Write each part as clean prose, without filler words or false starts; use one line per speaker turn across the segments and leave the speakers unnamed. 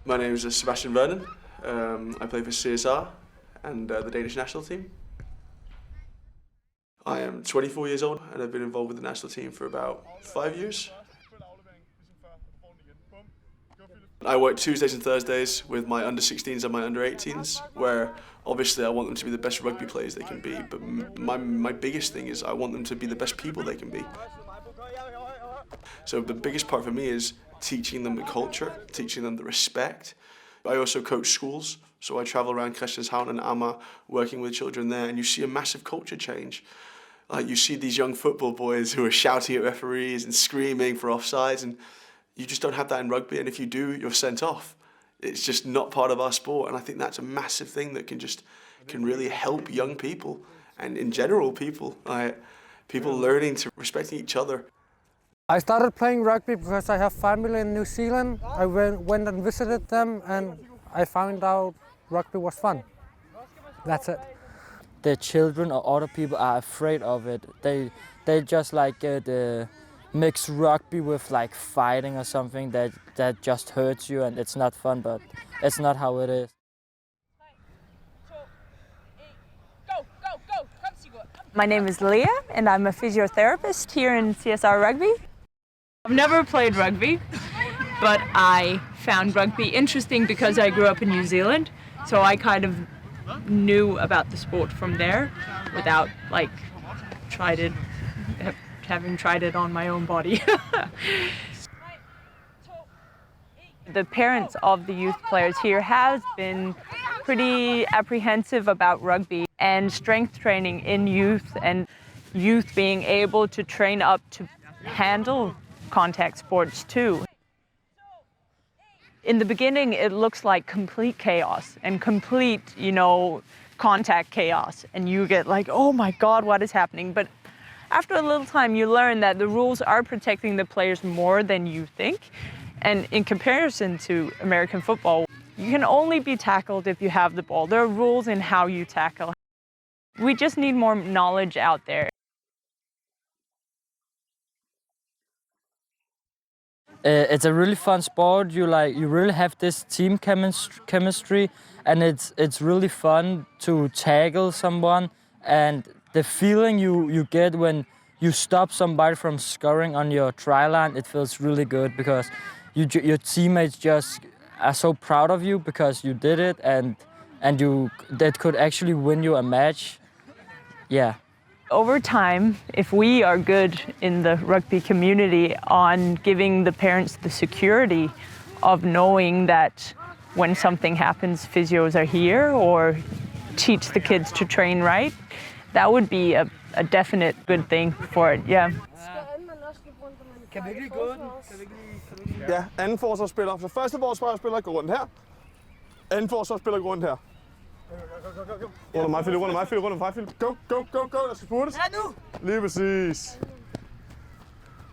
My name is Sebastian Vernon. I play for CSR and the Danish national team. I am 24 years old and I've been involved with the national team for about 5 years. I work Tuesdays and Thursdays with my under-16s and my under-18s, where obviously I want them to be the best rugby players they can be, but my biggest thing is I want them to be the best people they can be. So the biggest part for me is teaching them the culture, teaching them the respect. I also coach schools, so I travel around Christianshavn and Amager, working with children there, and you see a massive culture change. You see these young football boys who are shouting at referees and screaming for offsides, and you just don't have that in rugby, and if you do, you're sent off. It's just not part of our sport, and I think that's a massive thing that can really help young people, and in general people learning to respect each other.
I started playing rugby because I have family in New Zealand. I went and visited them, and I found out rugby was fun. That's it.
The children or other people are afraid of it. They just like mix rugby with like fighting or something that just hurts you, and it's not fun, but it's not how it is.
My name is Leah and I'm a physiotherapist here in CSR Rugby.
I've never played rugby, but I found rugby interesting because I grew up in New Zealand, so I kind of knew about the sport from there without like having tried it on my own body.
The parents of the youth players here have been pretty apprehensive about rugby and strength training in youth, and youth being able to train up to handle contact sports too. In the beginning, it looks like complete chaos and complete, contact chaos, and you get like, oh my God, what is happening? But after a little time, you learn that the rules are protecting the players more than you think. And in comparison to American football, you can only be tackled if you have the ball. There are rules in how you tackle. We just need more knowledge out there.
It's a really fun sport. You really have this team chemistry, and it's really fun to tackle someone, and the feeling you get when you stop somebody from scoring on your try line, it feels really good because your teammates just are so proud of you because you did it, and that could actually win you a match. Yeah.
Over time, if we are good in the rugby community on giving the parents the security of knowing that when something happens, physios are here, or teach the kids to train right, that would be a definite good thing for it, yeah.
Ja, anden forsvarsspiller. Så første forsvarsspiller går rundt her. Anden forsvarsspiller går rundt her. Rundt mig, Philip. Go, der skal spurtes. Ja, nu! Lige præcis.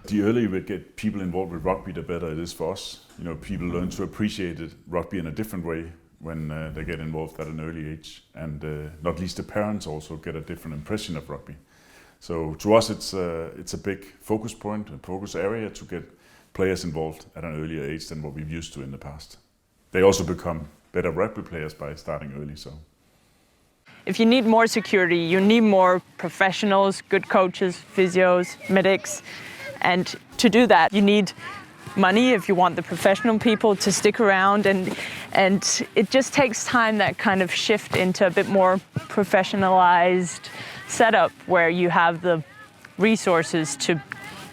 The earlier we get people involved with rugby, the better it is for us. People learn to appreciate rugby in a different way when they get involved at an early age. And not least the parents also get a different impression of rugby. So to us it's a big focus point, a focus area to get players involved at an earlier age than what we've used to in the past. They also become better rugby players by starting early. So,
if you need more security, you need more professionals, good coaches, physios, medics, and to do that, you need money if you want the professional people to stick around, and it just takes time, that kind of shift into a bit more professionalized setup where you have the resources to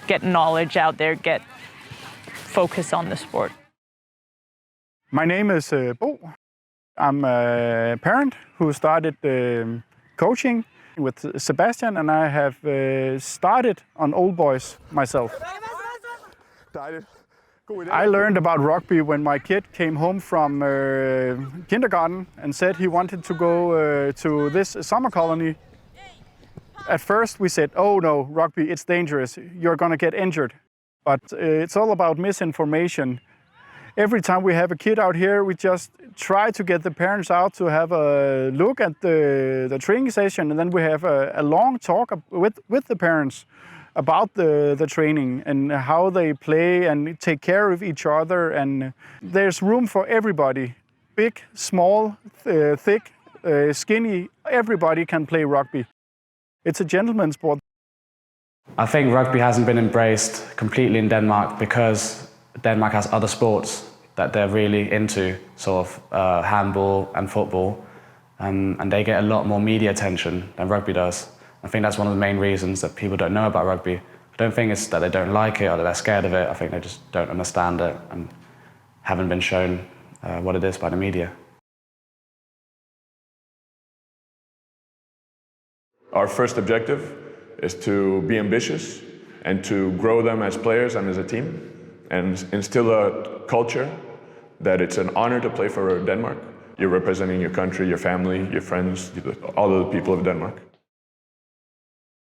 get knowledge out there, get focus on the sport.
My name is Bo. I'm a parent who started coaching with Sebastian, and I have started on old boys myself. I learned about rugby when my kid came home from kindergarten and said he wanted to go to this summer colony. At first we said, oh no, rugby, it's dangerous, you're gonna get injured. But it's all about misinformation. Every time we have a kid out here, we just try to get the parents out to have a look at the training session, and then we have a long talk with the parents about the training and how they play and take care of each other. And there's room for everybody, big, small, thick, skinny. Everybody can play rugby. It's a gentleman's sport.
I think rugby hasn't been embraced completely in Denmark because Denmark has other sports that they're really into, sort of handball and football, and they get a lot more media attention than rugby does. I think that's one of the main reasons that people don't know about rugby. I don't think it's that they don't like it or that they're scared of it. I think they just don't understand it and haven't been shown what it is by the media.
Our first objective is to be ambitious and to grow them as players and as a team and instill a culture that it's an honor to play for Denmark. You're representing your country, your family, your friends, all of the people of Denmark.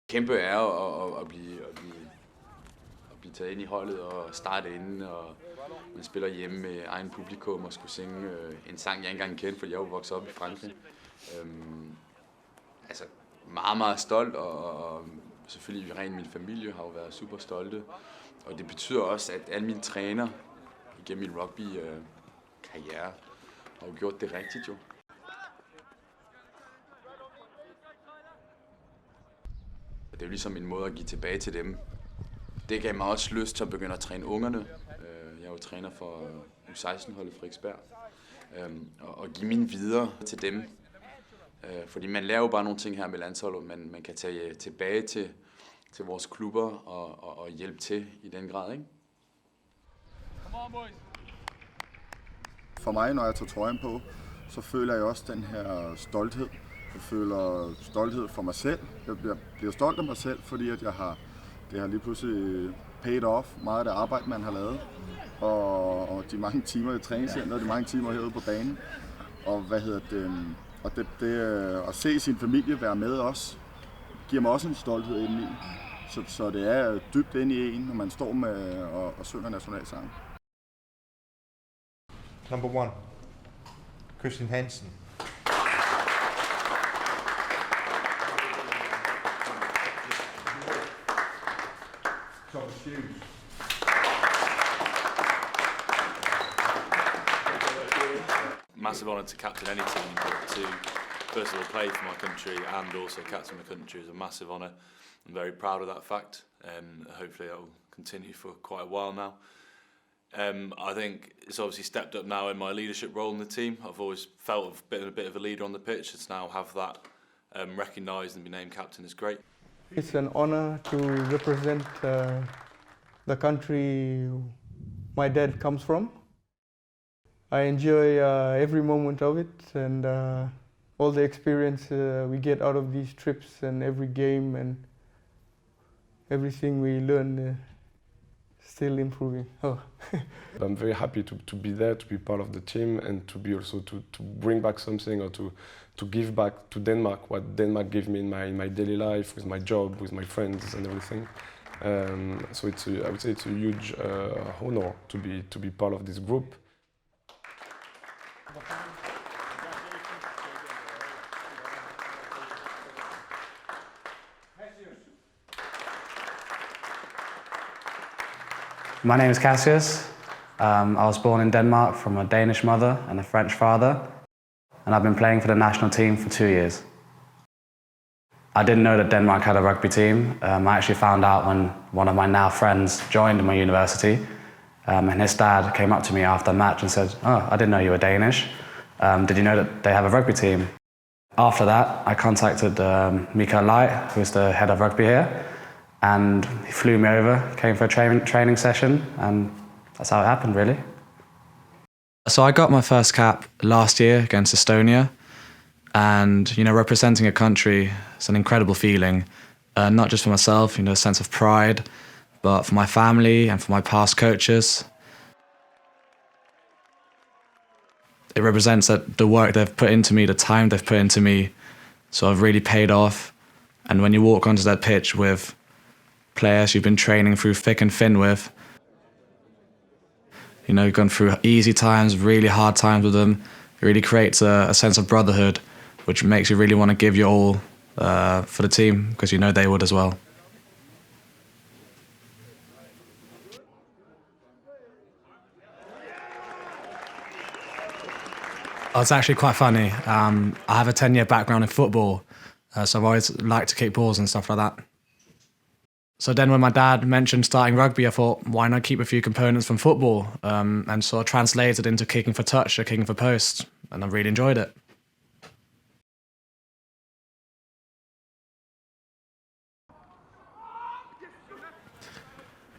Kæmpe er at blive taget ind i holdet og starte inden, og man spiller hjemme med egen publikum og skulle synge en sang, jeg ikke engang kendte, fordi jeg var vokset op i Frankrig. Altså meget stolt, og selvfølgelig rent min familie har jo været super stolte. Og det betyder også, at alle mine træner igennem min rugby-karriere har jo gjort det rigtigt jo. Det er jo ligesom en måde at give tilbage til dem. Det gav mig også lyst til at begynde at træne ungerne. Jeg er jo træner for U16-holdet Frederiksberg. Og give mine videre til dem. Fordi man lærer jo bare nogle ting her med landsholdet, men man kan tage tilbage til vores klubber og hjælpe til i den grad, ikke?
For mig, når jeg tager trøjen på, så føler jeg også den her stolthed. Jeg føler stolthed for mig selv. Jeg bliver stolt af mig selv, fordi at det har lige pludselig paid off meget af det arbejde, man har lavet. Og de mange timer i træningscenter, og de mange timer herude på banen. Og og det at se sin familie være med os, giver mig også en stolthed indeni. Så det er dybt inde i en, når man står med og synger nationalsangen.
Number 1. Christian Hansen.
Massive honour to captain any team, but to first of all play for my country and also captain my country is a massive honour. I'm very proud of that fact, and hopefully that will continue for quite a while now. I think it's obviously stepped up now in my leadership role in the team. I've always felt a bit of a leader on the pitch. To now have that recognised and be named captain is great.
It's an honour to represent the country my dad comes from. I enjoy every moment of it and all the experience we get out of these trips and every game and everything we learn. Still improving. Oh.
I'm very happy to be there, to be part of the team, and to be also to bring back something or to give back to Denmark what Denmark gave me in my daily life, with my job, with my friends and everything. So I would say it's a huge honor to be part of this group.
My name is Cassius. I was born in Denmark from a Danish mother and a French father, and I've been playing for the national team for 2 years. I didn't know that Denmark had a rugby team. I actually found out when one of my now friends joined my university, and his dad came up to me after a match and said, "Oh, I didn't know you were Danish. Did you know that they have a rugby team?" After that, I contacted Mikael Light, who's the head of rugby here, and he flew me over, came for a training session, and that's how it happened, really. So I got my first cap last year against Estonia, and representing a country is an incredible feeling, not just for myself, a sense of pride, but for my family and for my past coaches. It represents that the work they've put into me, the time they've put into me, sort of really paid off. And when you walk onto that pitch with players you've been training through thick and thin with, you've gone through easy times, really hard times with them, it really creates a sense of brotherhood, which makes you really want to give your all for the team, because they would as well. Oh, it's actually quite funny. I have a 10-year background in football, so I've always liked to kick balls and stuff like that. So then when my dad mentioned starting rugby, I thought, why not keep a few components from football and sort of translate it into kicking for touch or kicking for post, and I really enjoyed it.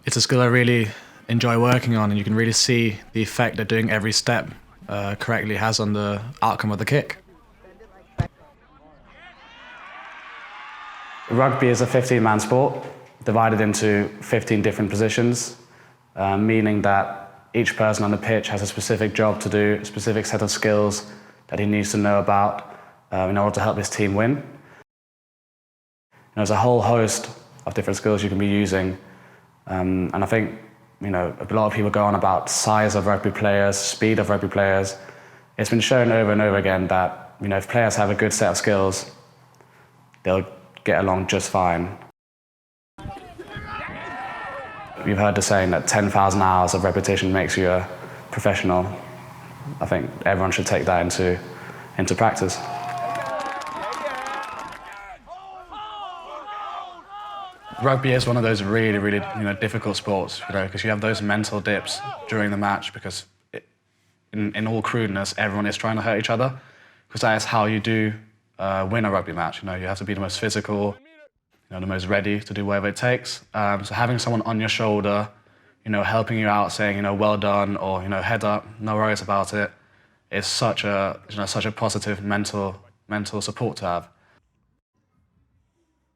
It's a skill I really enjoy working on, and you can really see the effect that doing every step correctly has on the outcome of the kick. Rugby is a 15-man sport, divided into 15 different positions, meaning that each person on the pitch has a specific job to do, a specific set of skills that he needs to know about in order to help his team win. There's a whole host of different skills you can be using, and I think a lot of people go on about size of rugby players, speed of rugby players. It's been shown over and over again that if players have a good set of skills, they'll get along just fine. You've heard the saying that 10,000 hours of repetition makes you a professional. I think everyone should take that into practice. Rugby is one of those really, really difficult sports, because you have those mental dips during the match, because in all crudeness, everyone is trying to hurt each other, because that is how you do win a rugby match. You have to be the most physical, the most ready to do whatever it takes. So having someone on your shoulder, helping you out, saying, well done, or, head up, no worries about it, is such a positive mental support to have.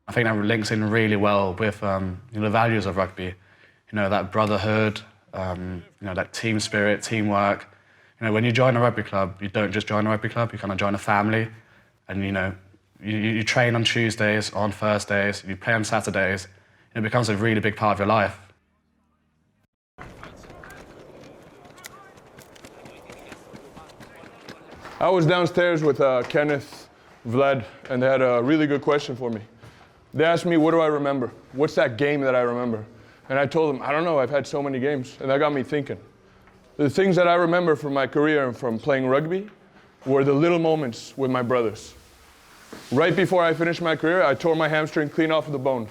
I think that links in really well with the values of rugby, that brotherhood, that team spirit, teamwork. When you join a rugby club, you don't just join a rugby club, you kind of join a family, and you train on Tuesdays, on Thursdays, you play on Saturdays, and it becomes a really big part of your life.
I was downstairs with Kenneth, Vlad, and they had a really good question for me. They asked me, what do I remember? What's that game that I remember? And I told them, I don't know, I've had so many games. And that got me thinking. The things that I remember from my career and from playing rugby were the little moments with my brothers. Right before I finished my career, I tore my hamstring clean off of the bone.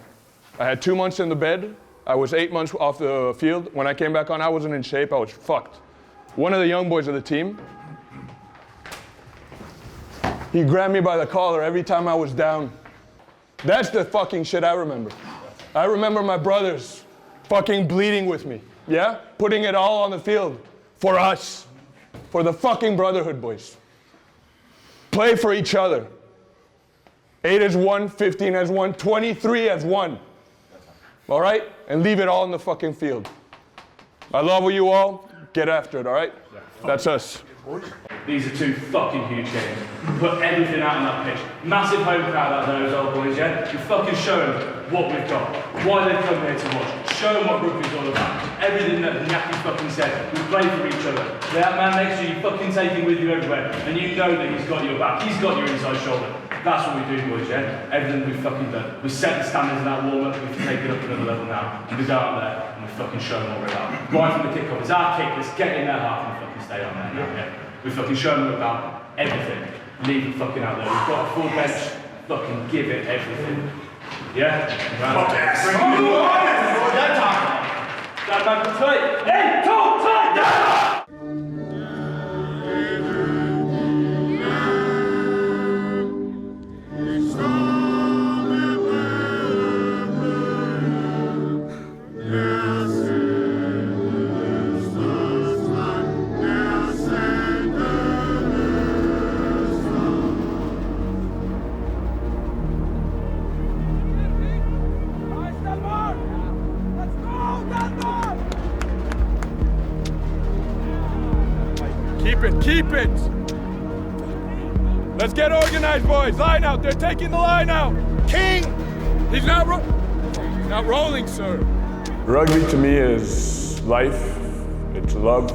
I had 2 months in the bed. I was 8 months off the field. When I came back on, I wasn't in shape. I was fucked. One of the young boys of the team, he grabbed me by the collar every time I was down. That's the fucking shit I remember. I remember my brothers fucking bleeding with me, yeah? Putting it all on the field for us, for the fucking brotherhood, boys. Play for each other. 8 as one, 15 as one, 23 as one. All right? And leave it all in the fucking field. I love you all. Get after it, all right? That's us.
These are 2 fucking huge games. Put everything out on that pitch. Massive home crowd out there as well, boys, yeah? You fucking show them what we've got, why they've come here to watch. Show them what rugby's all about. Everything that Nyaki fucking said. We play for each other. That man next to you, fucking take him with you everywhere. And you know that he's got your back. He's got your inside shoulder. That's what we do, boys, yeah? Everything we've fucking done. We set the standards in that warm-up. We can take it up another level now. And we go out there and we fucking show them what we're about. Right from the kick-off. It's our kick. Let's get in their half and fucking stay on there now, yeah? We fucking show them about everything. Leave it fucking out there. We've got a full bench. Fucking give it everything. Yeah? Right. That man can tight. 1, 2, 3, down!
Keep it! Let's get organized, boys. Line out. They're taking the line out. King! He's not rolling, sir. Rugby to me is life. It's love.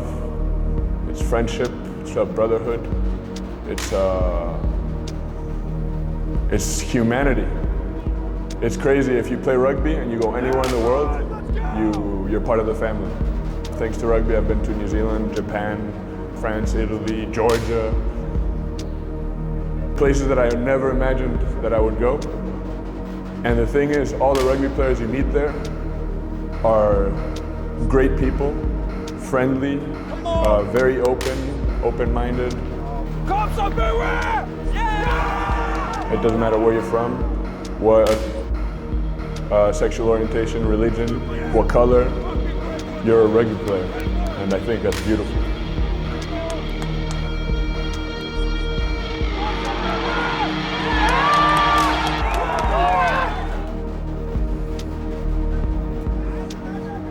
It's friendship. It's brotherhood. It's humanity. It's crazy. If you play rugby and you go anywhere in the world, you're part of the family. Thanks to rugby, I've been to New Zealand, Japan, France, Italy, Georgia, places that I never imagined that I would go. And the thing is, all the rugby players you meet there are great people, friendly, very open-minded.
Cops everywhere! Yeah!
It doesn't matter where you're from, what sexual orientation, religion, what color, you're a rugby player. And I think that's beautiful.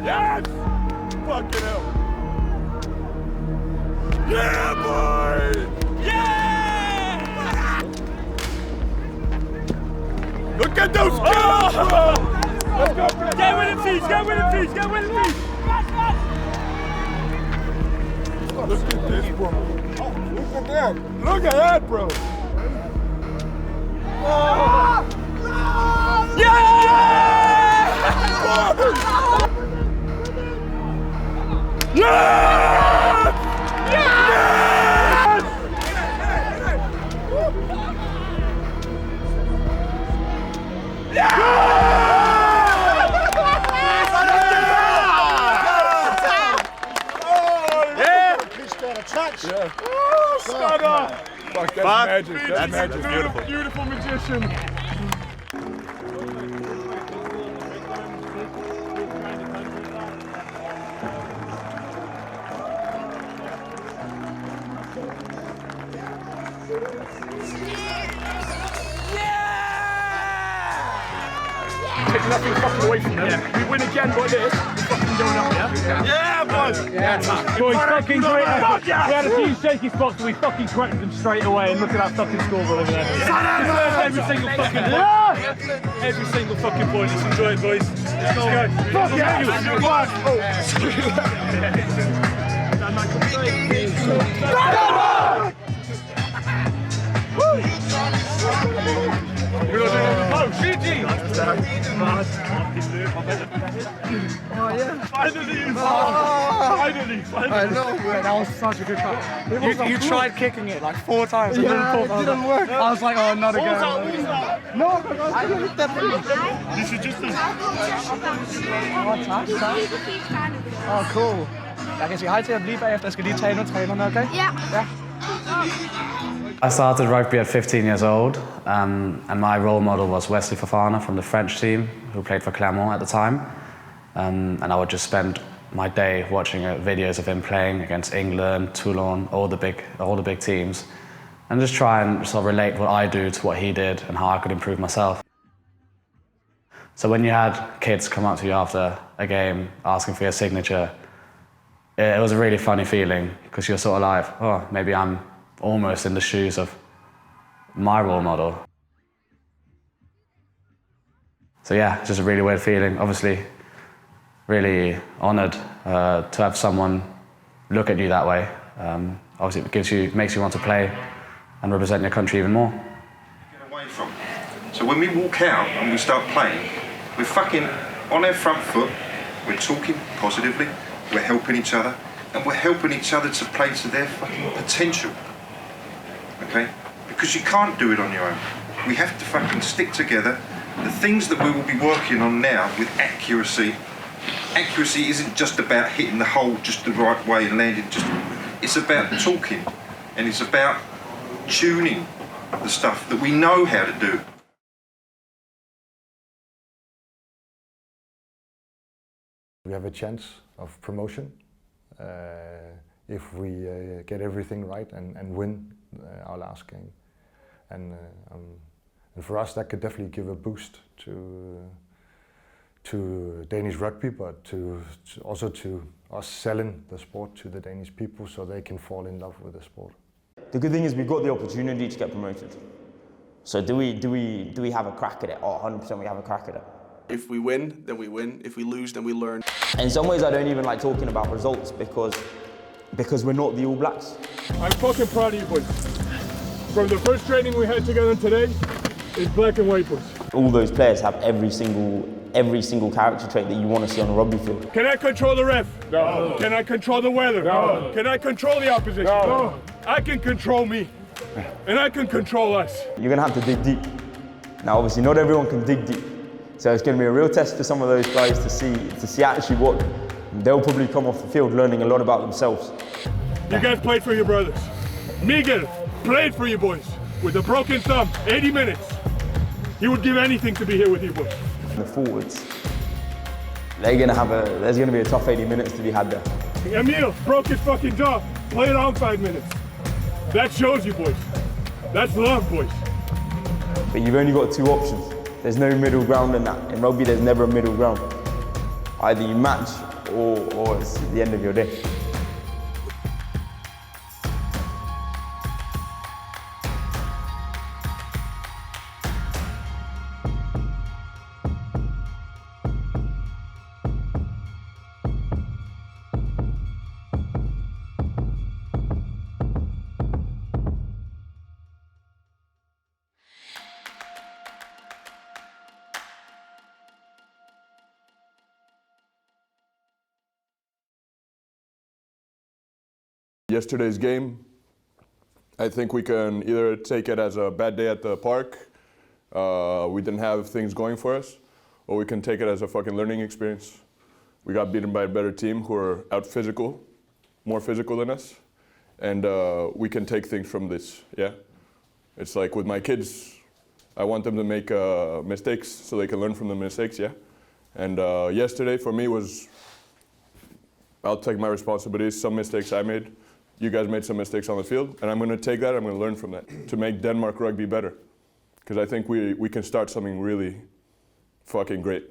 Yes! Fucking hell! Yeah, boy! Yeah! Look at those skills, bro! Let's go! Get with it, please! Get with it, please! Get with it, please! Look at this, bro! Look at that! Look at that, bro! Oh. Yeah! Yeah! Yeah. Oh, Scudder! Fuck, that's magic. That's magic. Beautiful. Beautiful magician. Take nothing fucking away from them. Yeah. We win again by this. We fucking going up, yeah? Yeah, boys! Yeah,
Boys, fucking great effort. We had a few shaky spots, but we fucking corrected them straight away. And look at that fucking scoreboard over there. Every single fucking point. Every single fucking point. Let's enjoy it, boys. Let's go. Fuck
Oh, GG! Oh, yeah. Finally! Finally!
I know, man. That was such a good shot. You tried kicking it like 4 times.
Yeah, it didn't work.
I was like, oh, not again.
No, I didn't hit that thing. You should just...
Oh, cool. Jeg kan sige hej til jer lige bagefter. Jeg skal lige tage ind og trænerne, okay?
Ja.
I started rugby at 15 years old, and my role model was Wesley Fofana from the French team, who played for Clermont at the time. And I would just spend my day watching videos of him playing against England, Toulon, all the big teams, and just try and sort of relate what I do to what he did and how I could improve myself. So when you had kids come up to you after a game asking for your signature, it was a really funny feeling, because you're sort of like, oh, maybe I'm almost in the shoes of my role model. So yeah, it's just a really weird feeling. Obviously, really honoured to have someone look at you that way. Obviously, it makes you want to play and represent your country even more.
Get away from. So when we walk out and we start playing, we're fucking on our front foot. We're talking positively. We're helping each other, and we're helping each other to play to their fucking potential. Okay? Because you can't do it on your own. We have to fucking stick together. The things that we will be working on now with accuracy isn't just about hitting the hole just the right way and landing it's about talking, and it's about tuning the stuff that we know how to do.
We have a chance of promotion if we get everything right and win our last game. And for us, that could definitely give a boost to Danish rugby, but also to us selling the sport to the Danish people so they can fall in love with the sport.
The good thing is we've got the opportunity to get promoted. So do we have a crack at it? Oh, 100% we have a crack at it.
If we win, then we win. If we lose, then we learn.
In some ways, I don't even like talking about results because we're not the All Blacks.
I'm fucking proud of you, boys. From the first training we had together today, it's black and white, boys.
All those players have every single character trait that you want to see on a rugby field.
Can I control the ref? No. Can I control the weather? No. Can I control the opposition? No. I can control me. and I can control us.
You're going to have to dig deep. Now, obviously, not everyone can dig deep. So it's going to be a real test for some of those guys to see actually what they'll probably come off the field learning a lot about themselves.
You guys played for your brothers. Miguel played for you boys with a broken thumb, 80 minutes. He would give anything to be here with you boys.
The forwards, there's going to be a tough 80 minutes to be had there.
Emil broke his fucking jaw, played on 5 minutes. That shows you boys. That's love, boys.
But you've only got two options. There's no middle ground in that. In rugby, there's never a middle ground. Either you match or it's the end of your day.
Yesterday's game, I think we can either take it as a bad day at the park, we didn't have things going for us, or we can take it as a fucking learning experience. We got beaten by a better team who are out physical, more physical than us, and we can take things from this, yeah? It's like with my kids, I want them to make mistakes so they can learn from the mistakes, yeah? And yesterday for me was, I'll take my responsibilities, some mistakes I made. You guys made some mistakes on the field, and I'm going to take that, I'm going to learn from that to make Denmark rugby better. Because I think we can start something really fucking great.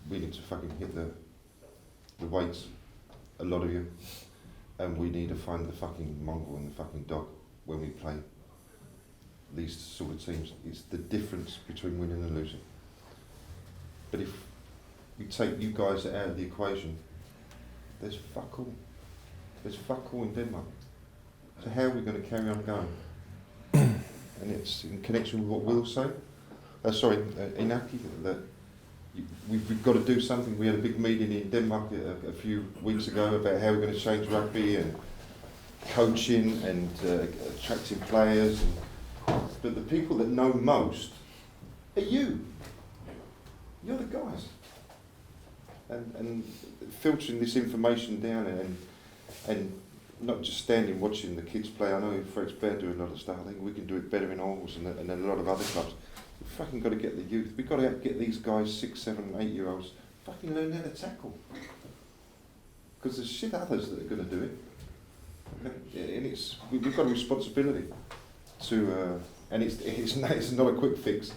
We need to fucking hit the weights, a lot of you, and we need to find the fucking mongrel and the fucking dog when we play these sort of teams. It's the difference between winning and losing. But if we take you guys out of the equation, there's fuck all. There's fuck all in Denmark. So how are we going to carry on going? And it's in connection with what Will said. Inaki, that we've got to do something. We had a big meeting in Denmark a few weeks ago about how we're going to change rugby and coaching and attracting players. But the people that know most are you. You're the guys. And filtering this information down and not just standing watching the kids play. I know Frederiksberg do a lot of stuff. I think we can do it better in Aarhus and a lot of other clubs. We've fucking got to get the youth. We've got to get these guys, 6, 7, 8 year olds, fucking learn how to tackle. Because there's shit others that are going to do it. Okay? And we've got a responsibility to, and it's not a quick fix.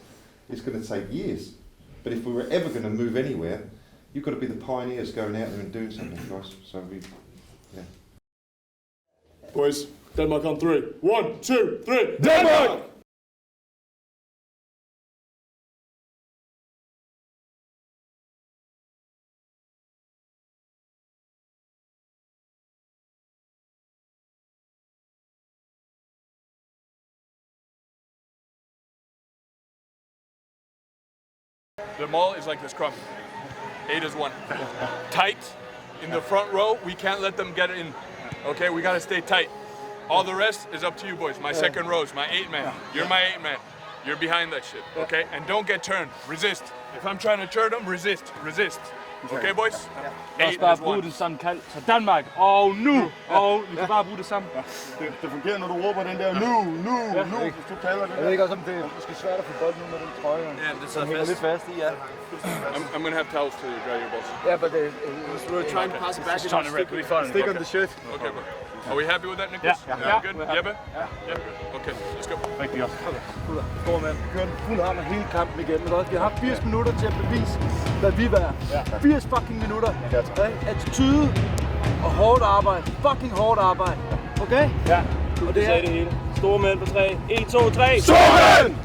It's going to take years. But if we were ever going to move anywhere, you've got to be the pioneers going out there and doing something, guys. So yeah.
Boys, Denmark on 3. 1, 2, 3. Denmark!
The maul is like the scrum. 8 is 1. Tight in the front row. We can't let them get in. Okay, we gotta stay tight. All the rest is up to you boys. My second row is my 8 man. You're my 8 man. You're behind that shit. Okay, and don't get turned. Resist. If I'm trying to turn them, resist. Okay, boys?
Lad os bare bruge den sådan kald. Så Danmark, og nu! Og vi kan bare bruge det sammen.
Det fungerer, når du råber den der nu, hvis du kalder det.
Jeg ved ikke også, om det er måske svært at få bolden nu med den trøje.
Ja, det
så hænger lidt fast i, ja.
I'm gonna have towels to dry your balls.
Yeah, but
we're trying to pass it back.
Stick on the shit.
Okay, bro. Are we happy with that, Nicholas?
Yeah.
Good? Jeppe? Yeah. Okay, let's go.
Rigtig godt.
Stor mand. Vi kører fuld hammer hele kampen igennem. Vi har haft 80 minutter til at bevise, hvad vi er. 80 fucking minutter. Attitude og hårdt arbejde. Fucking hårdt arbejde. Okay?
Ja, og det sagde det hele. Store mænd på 3. 1, 2, 3.
Store mænd!